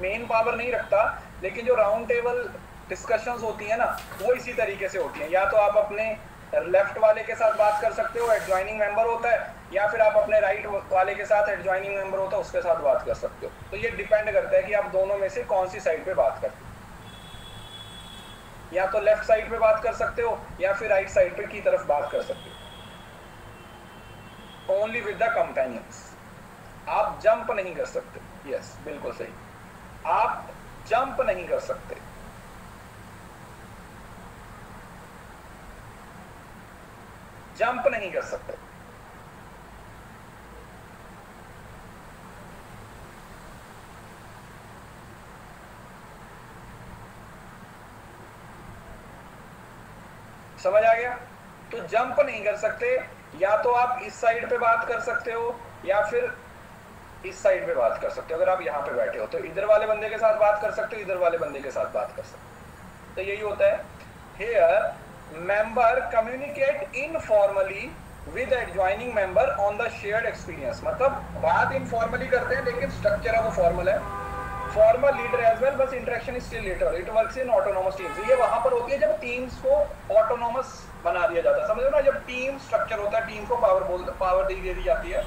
A: मेन पावर नहीं रखता, लेकिन जो राउंड टेबल डिस्कशंस होती है ना, वो इसी तरीके से होती हैं। या तो आप अपने लेफ्ट वाले के साथ बात कर सकते हो, एडजॉइनिंग मेंबर होता है, या फिर आप अपने राइट वाले के साथ, एडजॉइनिंग मेंबर होता है, उसके साथ बात कर सकते हो। तो ये डिपेंड करता है कि आप दोनों में से कौन सी साइड पे बात करते हो। या तो लेफ्ट साइड पे बात कर सकते हो या फिर राइट साइड पे की तरफ बात कर सकते हो। Only with the companions. आप जंप नहीं कर सकते। यस, बिल्कुल सही। आप जंप नहीं कर सकते। जंप नहीं कर सकते। समझ आ गया? तो जंप नहीं कर सकते, या तो आप इस साइड पे बात कर सकते हो या फिर इस साइड पे बात कर सकते हो। अगर आप यहाँ पे बैठे हो तो इधर वाले बंदे के साथ बात कर सकते हो, इधर वाले बंदे के साथ बात कर सकते हो। तो यही होता है। Here member communicate informally with adjoining member on the shared experience. मतलब बात इनफॉर्मली करते हैं लेकिन स्ट्रक्चर है वो फॉर्मल है। Formal leader as well, but interaction is still later. It works in autonomous teams. ये वहां पर होती है जब टीम्स को ऑटोनोमस बना दिया जाता है। समझो ना, जब टीम स्ट्रक्चर होता है, टीम को पावर दे दी जाती है।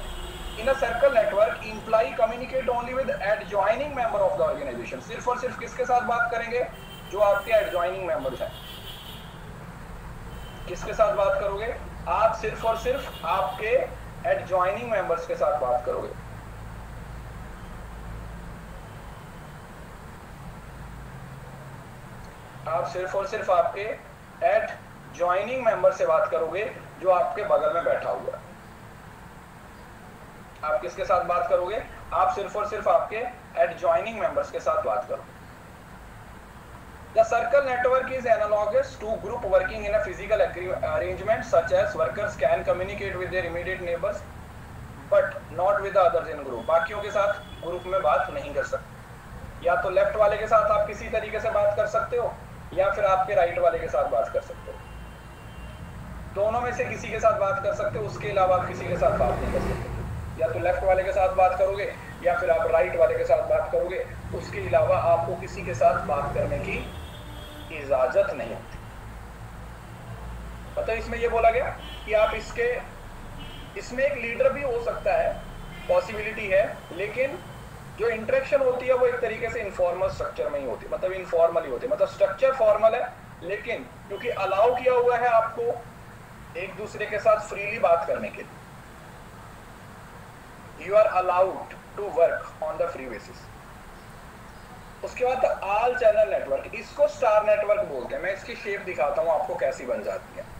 A: In a circle network employ communicate only with adjoining member of the organization. सिर्फ और सिर्फ किसके साथ बात करेंगे? जो आपके एडजॉइनिंग मेंबर्स हैं। किसके साथ बात करोगे? आप सिर्फ और सिर्फ आपके एडजॉइनिंग मेंबर्स के साथ बात करोगे। आप सिर्फ और सिर्फ आपके एडजॉइनिंग मेंबर से बात करोगे जो आपके बगल में बैठा हुआ है। आप किसके साथ बात करोगे? आप सिर्फ और सिर्फ आपके एडजॉइनिंग मेंबर्स के साथ बात करोगे। The circle network is analogous to group working in a physical arrangement, such as workers can communicate with their immediate neighbors, but not with the others in group. बाकियों के साथ ग्रुप में बात नहीं कर सकते। या तो लेफ्ट वाले के साथ आप किसी तरीके से बात कर सकते हो, या फिर आपके राइट वाले के साथ बात कर सकते हो। दोनों में से किसी के साथ बात कर सकते हो, उसके अलावा आप किसी के साथ बात नहीं कर सकते। या तो लेफ्ट वाले के साथ बात करोगे या फिर आप राइट वाले के साथ बात करोगे, उसके अलावा आपको किसी के साथ बात करने की इजाजत नहीं होती। मतलब इसमें यह बोला गया कि आप इसमें एक लीडर भी हो सकता है, पॉसिबिलिटी है, लेकिन जो इंटरेक्शन होती है वो एक तरीके से इनफॉर्मल स्ट्रक्चर में ही होती है। मतलब इनफॉर्मल ही होती है। मतलब स्ट्रक्चर फॉर्मल है, लेकिन क्योंकि अलाउ किया हुआ है आपको एक दूसरे के साथ फ्रीली बात करने के लिए, you are allowed to work on the free basis. उसके बाद ऑल चैनल नेटवर्क, इसको स्टार नेटवर्क बोलते हैं। मैं इसकी शेप दिखाता हूं आपको कैसी बन जाती है।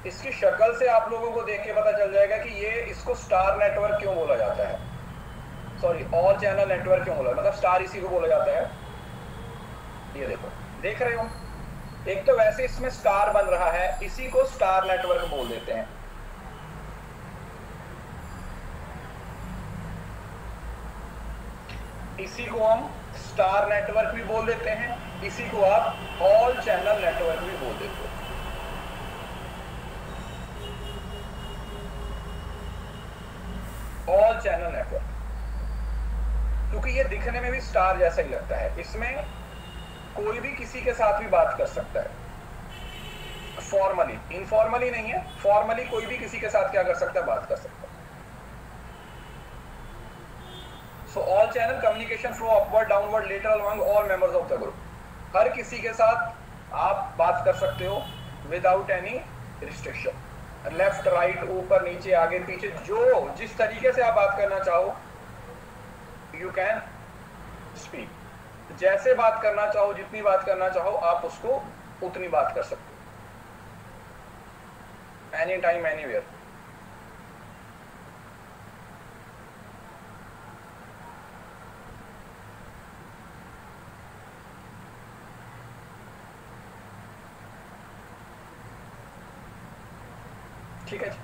A: इसकी शक्ल से आप लोगों को देख के पता चल जाएगा कि ये इसको स्टार नेटवर्क क्यों बोला जाता है, सॉरी ऑल चैनल नेटवर्क क्यों बोला, मतलब स्टार इसी को बोला जाता है। ये देखो, देख रहे हो, एक तो वैसे इसमें स्टार बन रहा है, इसी को स्टार नेटवर्क बोल देते हैं। इसी को हम स्टार नेटवर्क भी बोल देते हैं, इसी को आप ऑल चैनल नेटवर्क भी बोल देते हैं। ऑल चैनल नेटवर्क, क्योंकि ये दिखने में भी स्टार जैसा ही लगता है। इसमें कोई भी किसी के साथ भी बात कर सकता है फॉर्मली, इनफॉर्मली नहीं है, फॉर्मली कोई भी किसी के साथ क्या कर सकता है, बात कर सकता है। So all channel communication flow upward downward lateral among all members of the group. हर किसी के साथ आप बात कर सकते हो without any restriction. Left right, ऊपर नीचे, आगे पीछे, जो जिस तरीके से आप बात करना चाहो यू कैन स्पीक। जैसे बात करना चाहो, जितनी बात करना चाहो, आप उसको उतनी बात कर सकते हो, एनी टाइम एनीवेयर। ठीक है जी।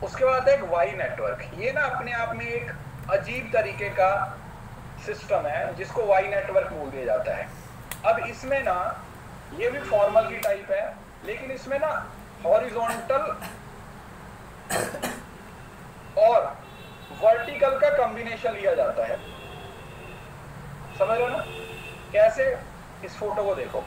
A: उसके बाद एक वाई नेटवर्क। ये ना अपने आप में एक अजीब तरीके का सिस्टम है जिसको वाई नेटवर्क बोल दिया जाता है। अब इसमें ना ये भी फॉर्मल की टाइप है, लेकिन इसमें ना हॉरिजॉन्टल और वर्टिकल का कॉम्बिनेशन लिया जाता है। समझ रहे हो ना कैसे? इस फोटो को देखो,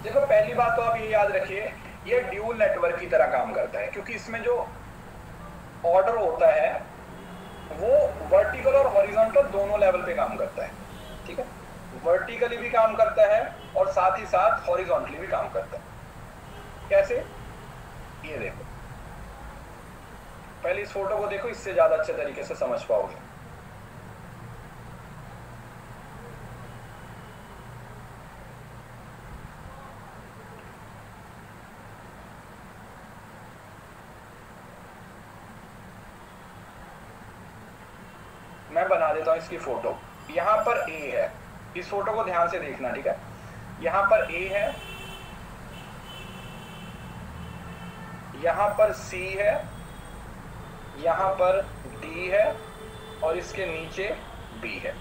A: देखो पहली बात तो आप ये याद रखिए, ये ड्यूल नेटवर्क की तरह काम करता है, क्योंकि इसमें जो ऑर्डर होता है वो वर्टिकल और हॉरिजॉन्टल दोनों लेवल पे काम करता है, ठीक है। वर्टिकली भी काम करता है और साथ ही साथ हॉरिजॉन्टली भी काम करता है। कैसे? ये देखो, पहले इस फोटो को देखो, इससे ज्यादा अच्छे तरीके से समझ पाओगे। मैं बना देता हूं इसकी फोटो। यहां पर ए है, इस फोटो को ध्यान से देखना, ठीक है। यहां पर ए है, यहां पर सी है, यहां पर डी है और इसके नीचे बी है।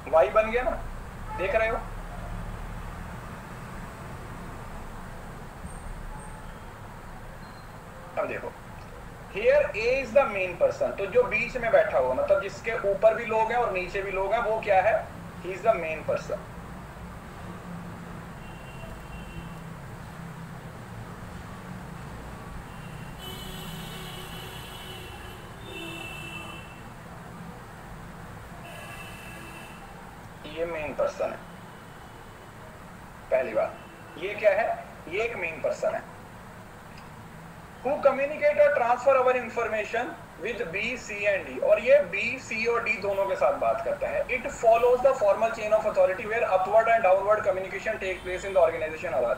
A: वाई बन गया ना, देख रहे हो? अब देखो, here A is the main person, तो जो बीच में बैठा हुआ, मतलब जिसके ऊपर भी लोग हैं और नीचे भी लोग हैं, वो क्या है? He is the main person. ये मेन पर्सन है, पहली बात। ये क्या है? ये एक मेन पर्सन है। Who communicate or transfer our information with B, C and D, और ये B, C और D दोनों के साथ बात करता है। It follows the formal chain of authority where upward and downward communication take place in the organization or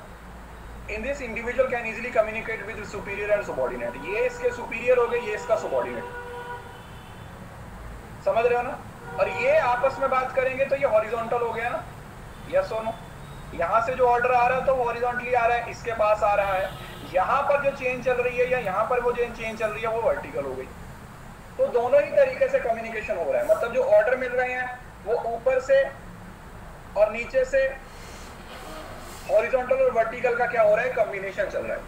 A: in this individual can easily communicate with superior and subordinate। ये इसके superior हो गए, ये इसका subordinate, समझ रहे हो ना? और ये आपस में बात करेंगे तो ये हॉरिजॉन्टल हो गया ना, यस और नो। यहाँ से जो ऑर्डर आ रहा है तो वो हॉरिजॉन्टली आ रहा है, इसके पास आ रहा है। यहाँ पर जो चेन चल रही है या यहाँ पर वो जो चेन चल रही है वो वर्टिकल हो गई। तो दोनों ही तरीके से कम्युनिकेशन हो रहा है, मतलब जो ऑर्डर मिल रहे हैं वो ऊपर से और नीचे से हॉरिजॉन्टल और वर्टिकल का क्या हो रहा है? कॉम्बिनेशन चल रहा है।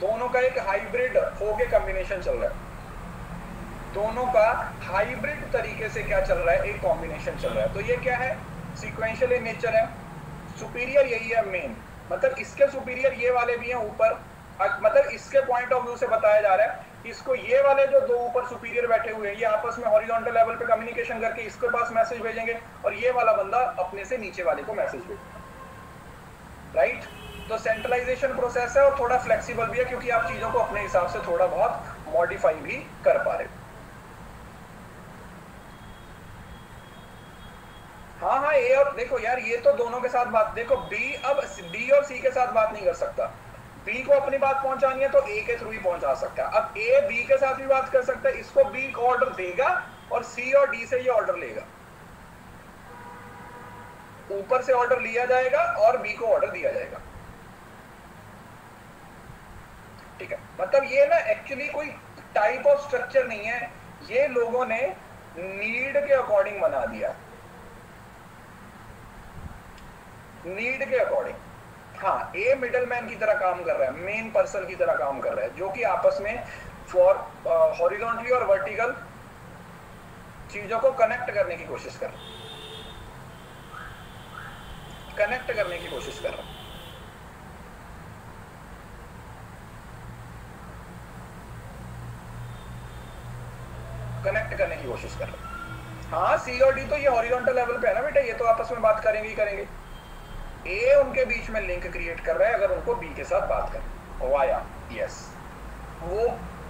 A: दोनों का एक हाइब्रिड होके कॉम्बिनेशन चल रहा है। दोनों का हाइब्रिड तरीके से क्या चल रहा है? एक कॉम्बिनेशन चल रहा है। तो ये क्या है? सीक्वेंशियल इन नेचर है। सुपीरियर यही है मेन, मतलब इसके सुपीरियर ये वाले भी हैं ऊपर, मतलब इसके पॉइंट ऑफ व्यू से बताया जा रहा है। इसको ये वाले जो दो ऊपर सुपीरियर बैठे हुए हैं ये आपस में हॉरिजॉन्टल लेवल पे कम्युनिकेशन करके इसके पास मैसेज भेजेंगे और ये वाला बंदा अपने से नीचे वाले को मैसेज भेजेगा, राइट। तो सेंट्रलाइजेशन प्रोसेस है और थोड़ा फ्लेक्सिबल भी है, क्योंकि आप चीजों को अपने हिसाब से थोड़ा बहुत मॉडिफाई भी कर पा रहे हो। हाँ हाँ, ए और देखो यार, ये तो दोनों के साथ बात, देखो बी अब डी और सी के साथ बात नहीं कर सकता। बी को अपनी बात पहुंचानी है तो ए के थ्रू ही पहुंचा सकता है। अब ए बी के साथ भी बात कर सकता है, इसको बी को ऑर्डर देगा और सी और डी से ये ऑर्डर लेगा। ऊपर से ऑर्डर लिया जाएगा और बी को ऑर्डर दिया जाएगा, ठीक है। मतलब ये ना एक्चुअली कोई टाइप ऑफ स्ट्रक्चर नहीं है, ये लोगों ने नीड के अकॉर्डिंग बना दिया, नीड के अकॉर्डिंग। हाँ, ए मिडलमैन की तरह काम कर रहा है, मेन पर्सन की तरह काम कर रहा है, जो कि आपस में फॉर हॉरिजॉन्टली और वर्टिकल चीजों को कनेक्ट करने की कोशिश कर रहा है, कनेक्ट करने की कोशिश कर रहा है। कनेक्ट करने की कोशिश कर रहा है। हाँ, सी और डी तो ये हॉरिजॉन्टल लेवल पे है ना बेटा, ये तो आपस में बात करेंगे ही करेंगे। ए उनके बीच में लिंक क्रिएट कर रहा है अगर उनको बी के साथ बात करें वाया, यस। वो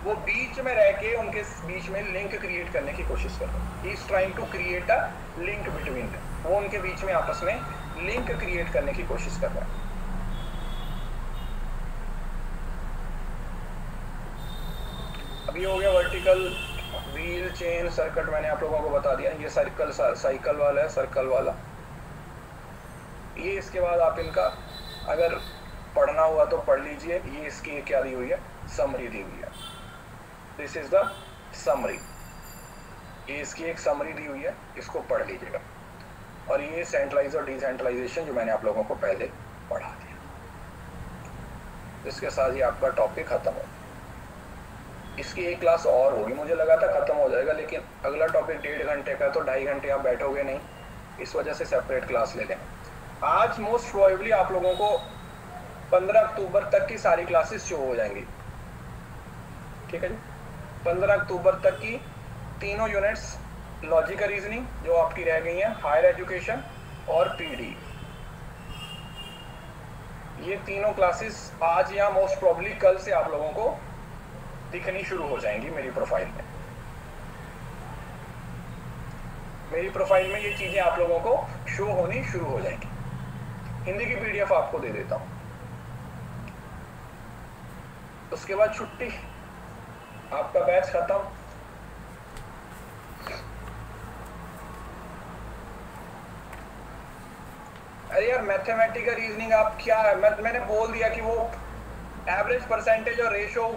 A: वो बीच में रह के उनके बीच में लिंक क्रिएट करने की कोशिश कर रहा है। He is trying to create a link between them, वो उनके बीच में आपस में लिंक क्रिएट करने की कोशिश कर रहा है। अभी हो गया वर्टिकल व्हील चेन सर्किट, मैंने आप लोगों को बता दिया। ये साइकिल वाला है, सर्कल वाला ये। इसके बाद आप इनका अगर पढ़ना हुआ तो पढ़ लीजिए। ये इसकी क्या दी हुई है, समरी दी हुई है। दिस इज द समरी, ये इसकी एक समरी दी हुई है, इसको पढ़ लीजिएगा। और ये सेंट्रलाइज और डिसेंट्रलाइजेशन जो मैंने आप लोगों को पहले पढ़ा दिया। इसके साथ ही आपका टॉपिक खत्म हो। इसकी एक क्लास और होगी, मुझे लगा था खत्म हो जाएगा, लेकिन अगला टॉपिक 1.5 घंटे का, तो 2.5 घंटे आप बैठोगे नहीं, इस वजह से सेपरेट क्लास ले लें। आज मोस्ट प्रोबेबली आप लोगों को 15 अक्टूबर तक की सारी क्लासेस शो हो जाएंगी, ठीक है जी। 15 अक्टूबर तक की तीनों यूनिट्स, लॉजिकल रीजनिंग जो आपकी रह गई हैं, हायर एजुकेशन और पीडी, ये तीनों क्लासेस आज या मोस्ट प्रोबेबली कल से आप लोगों को दिखनी शुरू हो जाएंगी मेरी प्रोफाइल में। मेरी प्रोफाइल में ये चीजें आप लोगों को शो होनी शुरू हो जाएंगी। हिंदी की पीडीएफ आपको दे देता हूं, उसके बाद छुट्टी, आपका बैच खत्म। अरे यार मैथमेटिकल रीजनिंग आप क्या है, मैंने बोल दिया कि वो एवरेज परसेंटेज और रेशो